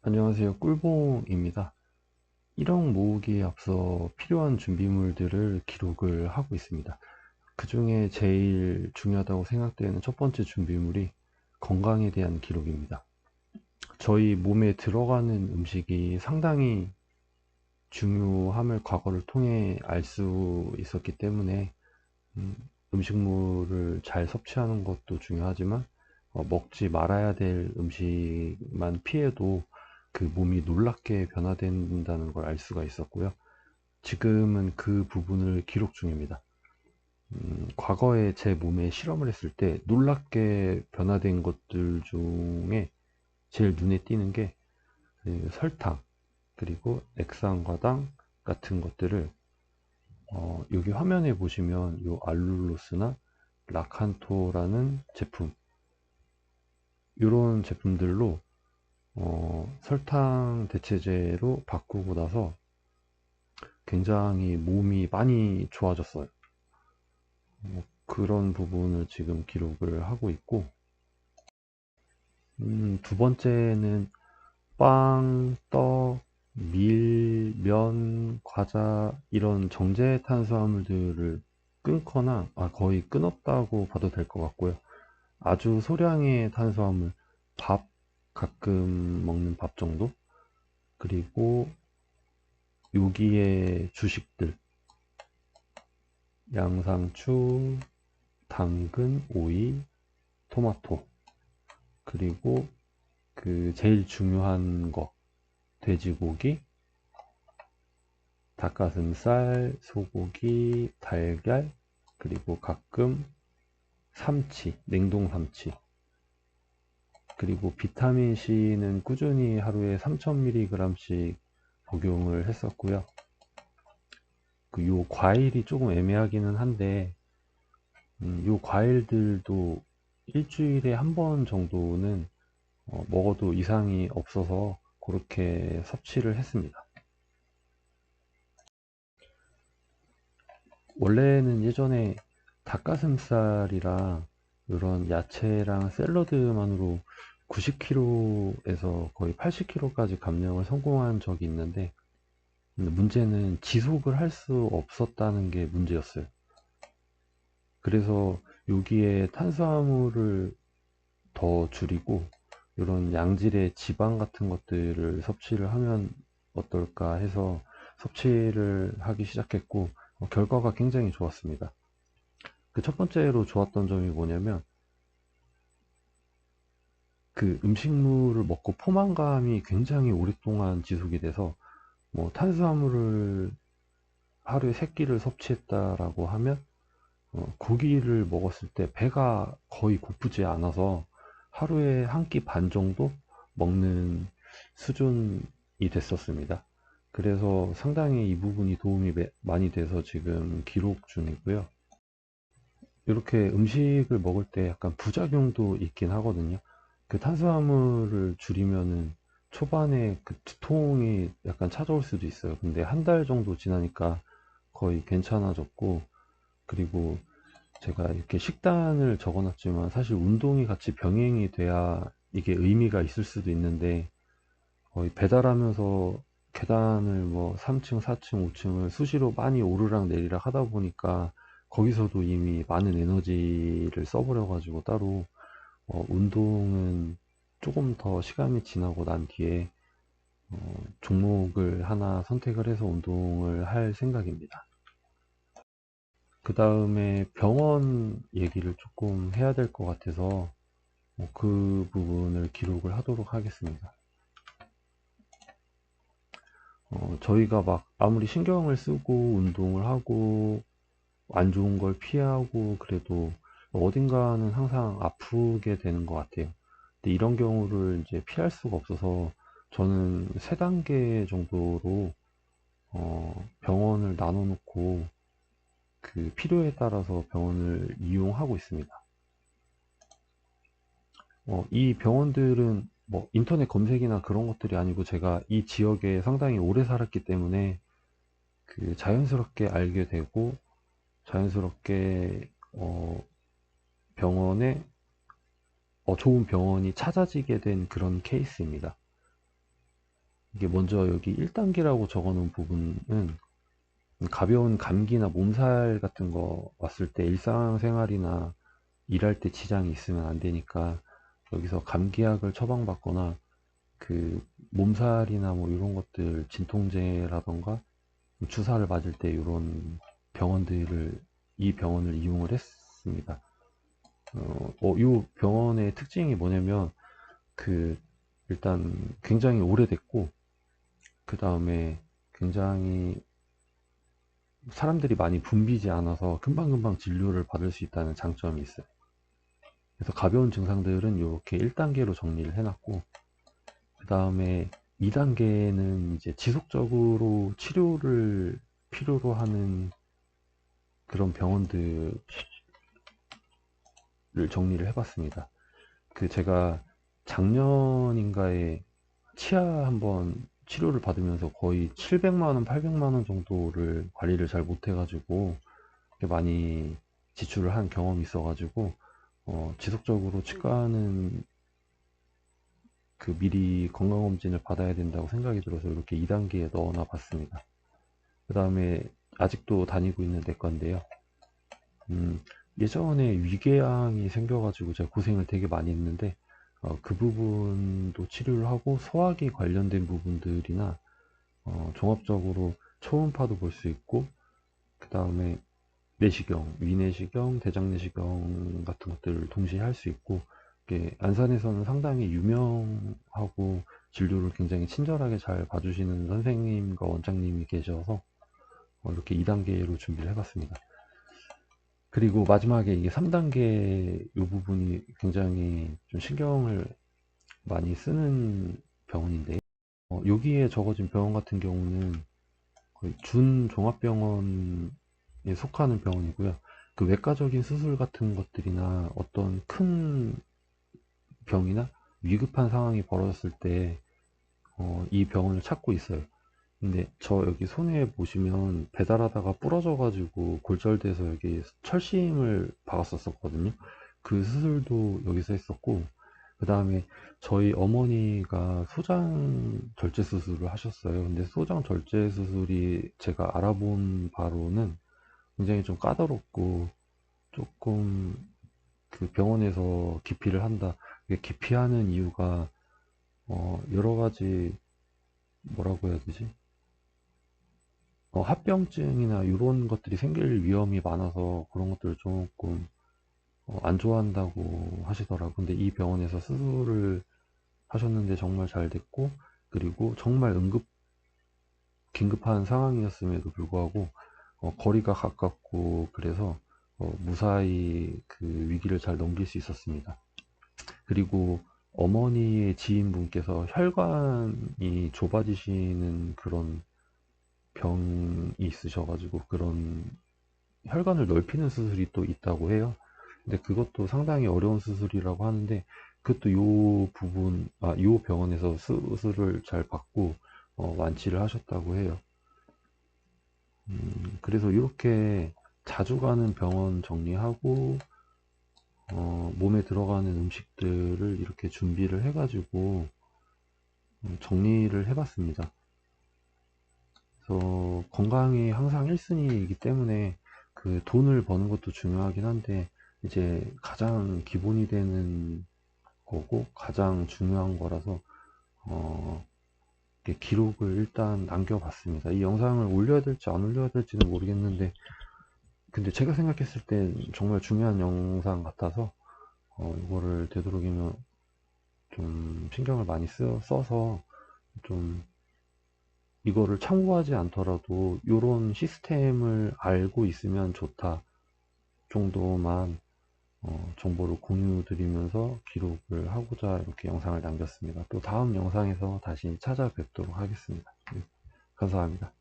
안녕하세요. 꿀봉입니다. 1억 모으기에 앞서 필요한 준비물들을 기록을 하고 있습니다. 그 중에 제일 중요하다고 생각되는 첫 번째 준비물이 건강에 대한 기록입니다. 저희 몸에 들어가는 음식이 상당히 중요함을 과거를 통해 알 수 있었기 때문에 음, 음식물을 잘 섭취하는 것도 중요하지만 먹지 말아야 될 음식만 피해도 그 몸이 놀랍게 변화된다는 걸 알 수가 있었고요. 지금은 그 부분을 기록 중입니다. 과거에 제 몸에 실험을 했을 때 놀랍게 변화된 것들 중에 제일 눈에 띄는 게 그 설탕, 그리고 액상과당 같은 것들을 여기 화면에 보시면 요 알룰로스나 라칸토라는 제품, 이런 제품들로 설탕 대체제로 바꾸고 나서 굉장히 몸이 많이 좋아졌어요. 그런 부분을 지금 기록을 하고 있고, 두 번째는 빵, 떡, 밀, 면, 과자 이런 정제 탄수화물들을 끊거나 거의 끊었다고 봐도 될 것 같고요. 아주 소량의 탄수화물, 밥, 가끔 먹는 밥 정도? 그리고 여기에 주식들, 양상추, 당근, 오이, 토마토, 그리고 그 제일 중요한 거, 돼지고기, 닭가슴살, 소고기, 달걀, 그리고 가끔 삼치, 냉동 삼치, 그리고 비타민 C는 꾸준히 하루에 3000mg씩 복용을 했었고요. 요 과일이 조금 애매하기는 한데, 요 과일들도 일주일에 한 번 정도는 먹어도 이상이 없어서 그렇게 섭취를 했습니다. 원래는 예전에 닭가슴살이랑 이런 야채랑 샐러드만으로 90kg에서 거의 80kg까지 감량을 성공한 적이 있는데, 문제는 지속을 할 수 없었다는 게 문제였어요. 그래서 여기에 탄수화물을 더 줄이고 이런 양질의 지방 같은 것들을 섭취를 하면 어떨까 해서 섭취를 하기 시작했고, 결과가 굉장히 좋았습니다. 그 첫 번째로 좋았던 점이 뭐냐면, 그 음식물을 먹고 포만감이 굉장히 오랫동안 지속이 돼서, 뭐 탄수화물을 하루에 3끼를 섭취했다라고 하면 고기를 먹었을 때 배가 거의 고프지 않아서 하루에 한 끼 반 정도 먹는 수준이 됐었습니다. 그래서 상당히 이 부분이 도움이 많이 돼서 지금 기록 중이고요. 이렇게 음식을 먹을 때 약간 부작용도 있긴 하거든요. 그 탄수화물을 줄이면은 초반에 그 두통이 약간 찾아올 수도 있어요. 근데 한 달 정도 지나니까 거의 괜찮아졌고, 그리고 제가 이렇게 식단을 적어놨지만 사실 운동이 같이 병행이 돼야 이게 의미가 있을 수도 있는데, 거의 배달하면서 계단을 뭐 3층, 4층, 5층을 수시로 많이 오르락 내리락 하다 보니까 거기서도 이미 많은 에너지를 써버려가지고 따로 운동은 조금 더 시간이 지나고 난 뒤에 종목을 하나 선택을 해서 운동을 할 생각입니다. 그 다음에 병원 얘기를 조금 해야 될 것 같아서 그 부분을 기록을 하도록 하겠습니다. 저희가 막 아무리 신경을 쓰고 운동을 하고 안 좋은 걸 피하고 그래도 어딘가는 항상 아프게 되는 것 같아요. 근데 이런 경우를 이제 피할 수가 없어서 저는 3단계 정도로 병원을 나눠 놓고 그 필요에 따라서 병원을 이용하고 있습니다. 이 병원들은 뭐 인터넷 검색이나 그런 것들이 아니고 제가 이 지역에 상당히 오래 살았기 때문에 그 자연스럽게 알게 되고 자연스럽게 병원에 좋은 병원이 찾아지게 된 그런 케이스입니다. 이게 먼저 여기 1단계라고 적어 놓은 부분은 가벼운 감기나 몸살 같은 거 왔을 때 일상생활이나 일할 때 지장이 있으면 안 되니까 여기서 감기약을 처방받거나 그 몸살이나 뭐 이런 것들 진통제라던가 주사를 맞을 때 이런 병원들을 이 병원을 이용을 했습니다. 이 병원의 특징이 뭐냐면 그 일단 굉장히 오래됐고 그 다음에 굉장히 사람들이 많이 붐비지 않아서 금방금방 진료를 받을 수 있다는 장점이 있어요. 그래서 가벼운 증상들은 이렇게 1단계로 정리를 해놨고 그 다음에 2단계는 이제 지속적으로 치료를 필요로 하는 그런 병원들을 정리를 해봤습니다. 그 제가 작년인가에 치아 한번 치료를 받으면서 거의 700만원, 800만원 정도를 관리를 잘 못해가지고 많이 지출을 한 경험이 있어가지고 지속적으로 치과는 그 미리 건강검진을 받아야 된다고 생각이 들어서 이렇게 2단계에 넣어놔 봤습니다. 그 다음에 아직도 다니고 있는 내과인데요. 예전에 위궤양이 생겨가지고 제가 고생을 되게 많이 했는데 그 부분도 치료를 하고 소화기 관련된 부분들이나 종합적으로 초음파도 볼 수 있고 그 다음에 내시경, 위내시경, 대장내시경 같은 것들을 동시에 할 수 있고 안산에서는 상당히 유명하고 진료를 굉장히 친절하게 잘 봐주시는 선생님과 원장님이 계셔서 이렇게 2단계로 준비를 해봤습니다. 그리고 마지막에 이게 3단계 이 부분이 굉장히 좀 신경을 많이 쓰는 병원인데 여기에 적어진 병원 같은 경우는 거의 준종합병원에 속하는 병원이고요. 그 외과적인 수술 같은 것들이나 어떤 큰 병이나 위급한 상황이 벌어졌을 때 이 병원을 찾고 있어요. 근데 저 여기 손에 보시면 배달하다가 부러져 가지고 골절돼서 여기 철심을 박았었거든요. 그 수술도 여기서 했었고 그 다음에 저희 어머니가 소장 절제 수술을 하셨어요. 근데 소장 절제 수술이 제가 알아본 바로는 굉장히 좀 까다롭고 조금 그 병원에서 기피를 한다. 이게 기피하는 이유가 여러 가지 뭐라고 해야 되지? 합병증이나 이런 것들이 생길 위험이 많아서 그런 것들을 조금 안 좋아한다고 하시더라고요. 근데 이 병원에서 수술을 하셨는데 정말 잘 됐고 그리고 정말 긴급한 상황이었음에도 불구하고 거리가 가깝고 그래서 무사히 그 위기를 잘 넘길 수 있었습니다. 그리고 어머니의 지인분께서 혈관이 좁아지시는 그런 병이 있으셔가지고 그런 혈관을 넓히는 수술이 또 있다고 해요. 근데 그것도 상당히 어려운 수술이라고 하는데 그것도 요 병원에서 수술을 잘 받고 완치를 하셨다고 해요. 그래서 이렇게 자주 가는 병원 정리하고 몸에 들어가는 음식들을 이렇게 준비를 해가지고 정리를 해봤습니다. 그래서 건강이 항상 1순위이기 때문에 그 돈을 버는 것도 중요하긴 한데 이제 가장 기본이 되는 거고 가장 중요한 거라서 이렇게 기록을 일단 남겨봤습니다. 이 영상을 올려야 될지 안 올려야 될지는 모르겠는데 근데 제가 생각했을 땐 정말 중요한 영상 같아서 이거를 되도록이면 좀 신경을 많이 써서 좀 이거를 참고하지 않더라도 이런 시스템을 알고 있으면 좋다 정도만 정보를 공유 드리면서 기록을 하고자 이렇게 영상을 남겼습니다. 또 다음 영상에서 다시 찾아뵙도록 하겠습니다. 감사합니다.